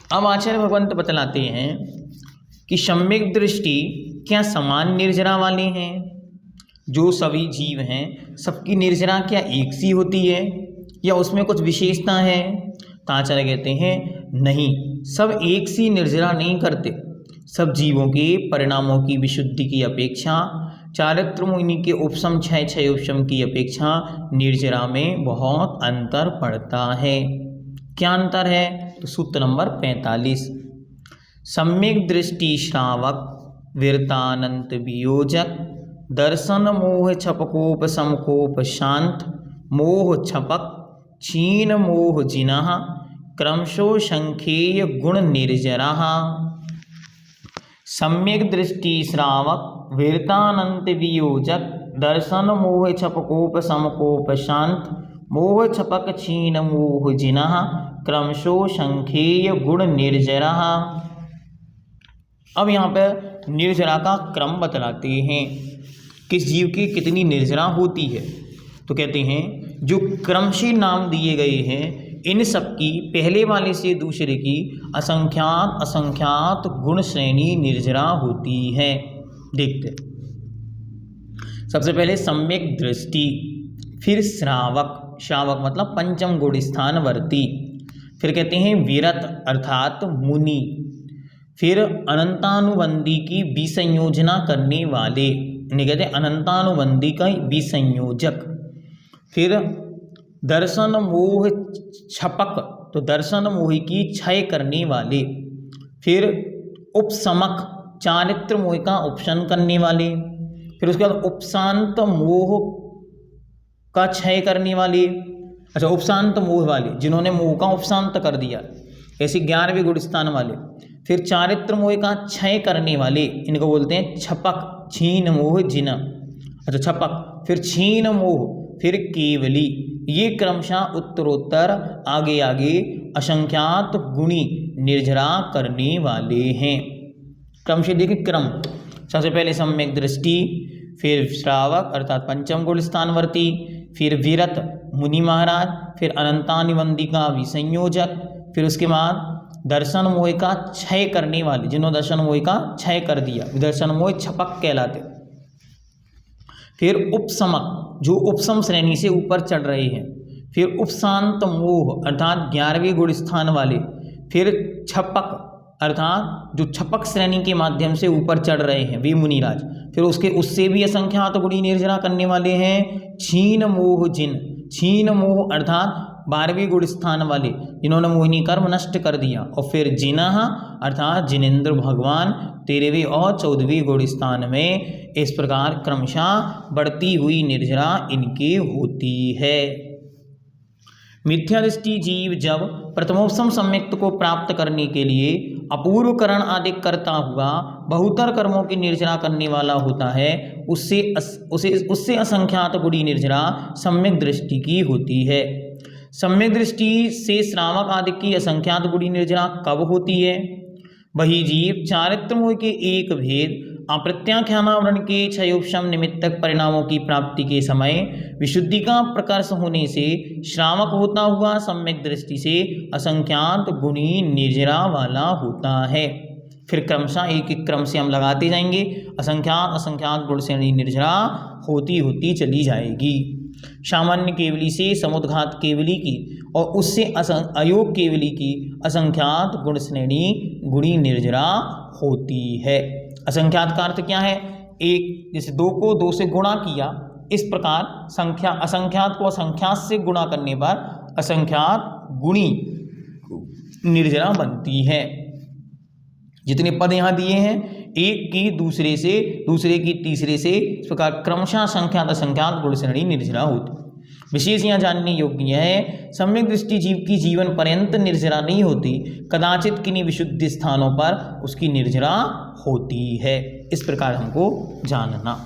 अब आचार्य भगवंत बतलाते हैं कि सम्यक दृष्टि क्या समान निर्जरा वाले हैं, जो सभी जीव हैं सबकी निर्जरा क्या एक सी होती है या उसमें कुछ विशेषता है। तो आचार्य कहते हैं नहीं, सब एक सी निर्जरा नहीं करते। सब जीवों के परिणामों की विशुद्धि की अपेक्षा चारित्र मुनि के उपशम छय उपशम की अपेक्षा निर्जरा में बहुत अंतर पड़ता है। क्या अंतर है? तो सूत्र नंबर 45, सम्यक दृष्टि श्रावक वीरतानंत वियोजक दर्शन मोह छपकोप समकोप शांत मोह छपक क्षीण मोह जिनः क्रमशो संख्येय गुण निर्जरा। सम्यक दृष्टि श्रावक वीरतानंत वियोजक दर्शन मोह छपकोप समकोप शांत मोह छपक क्षीण मोह जिनः क्रमशो संख्येय गुण निर्जरा। अब यहाँ पर निर्जरा का क्रम बतलाते हैं, किस जीव की कितनी निर्जरा होती है। तो कहते हैं जो क्रम से नाम दिए गए हैं इन सब की पहले वाले से दूसरे की असंख्यात असंख्यात गुण श्रेणी निर्जरा होती है। देखते सबसे पहले सम्यक दृष्टि, फिर श्रावक, श्रावक मतलब पंचम गुण स्थानवर्ती, फिर कहते हैं विरत अर्थात मुनि, फिर अनंतानुबंधी की विसंयोजना करने वाले, इन्हें कहते हैं अनंतानुबंधी का विसंयोजक, फिर दर्शन मोह छपक, तो दर्शन मोह की क्षय करने वाले, फिर उपशमक चारित्र मोह का उपशन करने वाले, फिर उसके बाद उपशांत मोह का क्षय करने वाले, अच्छा उपशांत मोह वाले जिन्होंने मोह का उपशांत कर दिया, ऐसे 11वें गुण स्थान वाले, फिर चारित्र मोह का क्षय करने वाले, इनको बोलते हैं छपक क्षीण मोह जिना, अच्छा छपक, फिर क्षीण मोह, फिर केवली, ये क्रमशः उत्तरोत्तर आगे आगे असंख्यात गुणी निर्जरा करने वाले हैं। क्रम से देखिए क्रम, सबसे पहले सम्यक दृष्टि, फिर श्रावक अर्थात पंचम गुण स्थानवर्ती, फिर विरत मुनि महाराज, फिर अनंतानुबंधी का विसंयोजक, फिर उसके बाद दर्शन मोह का क्षय करने वाले, जिन्होंने दर्शन मोह का क्षय कर दिया, दर्शन मोह छपक कहलाते, फिर उपशमक जो उपशम श्रेणी से ऊपर चढ़ रहे हैं, फिर उपशांत मोह अर्थात 11वें गुण स्थान वाले, फिर छपक अर्थात जो छपक श्रेणी के माध्यम से ऊपर चढ़ रहे हैं वे मुनिराज, फिर उससे भी असंख्यात गुणी निर्जरा करने वाले हैं क्षीण मोह जिन, क्षीण मोह अर्थात 12वें गुण स्थान वाले जिन्होंने मोहिनी कर्म नष्ट कर दिया, और फिर जिनः अर्थात जिनेन्द्र भगवान 13वें और 14वें गुण स्थान में। इस प्रकार क्रमशः बढ़ती हुई निर्जरा इनके होती है। मिथ्या दृष्टि जीव जब प्रथमोपम सम्यक्त को प्राप्त करने के लिए अपूर्व करण आदि करता हुआ बहुतर कर्मों की निर्जरा करने वाला होता है, उससे असंख्यात गुणी निर्जरा सम्यक दृष्टि की होती है। सम्यक दृष्टि से श्रावक आदि की असंख्यात गुणी निर्जरा कब होती है? वही जीव चारित्र मोह के एक भेद अप्रत्याख्यानावरण के क्षयोपशम निमित्तक परिणामों की प्राप्ति के समय विशुद्धि का प्रकर्ष होने से श्रावक होता हुआ सम्यक दृष्टि से असंख्यात गुणी निर्जरा वाला होता है। फिर क्रमशः एक एक क्रम से हम लगाते जाएंगे, असंख्यात असंख्यात गुण श्रेणी निर्जरा होती होती चली जाएगी। सामान्य केवली से समुद्घात केवली की और उससे अयोग केवली की असंख्यात गुण श्रेणी गुणी निर्जरा होती है। असंख्यात का अर्थ क्या है? एक, जैसे 2 को 2 से गुणा किया, इस प्रकार संख्या असंख्यात को असंख्यात से गुणा करने पर असंख्यात गुणी निर्जरा बनती है। जितने पद यहाँ दिए हैं, एक की दूसरे से, दूसरे की तीसरे से, इस प्रकार क्रमशः संख्यात असंख्यात गुण श्रेणी निर्जरा होती। विशेष यहाँ जानने योग्य है, सम्यक दृष्टि जीव की जीवन पर्यंत निर्जरा नहीं होती, कदाचित किन्हीं विशुद्ध स्थानों पर उसकी निर्जरा होती है। इस प्रकार हमको जानना।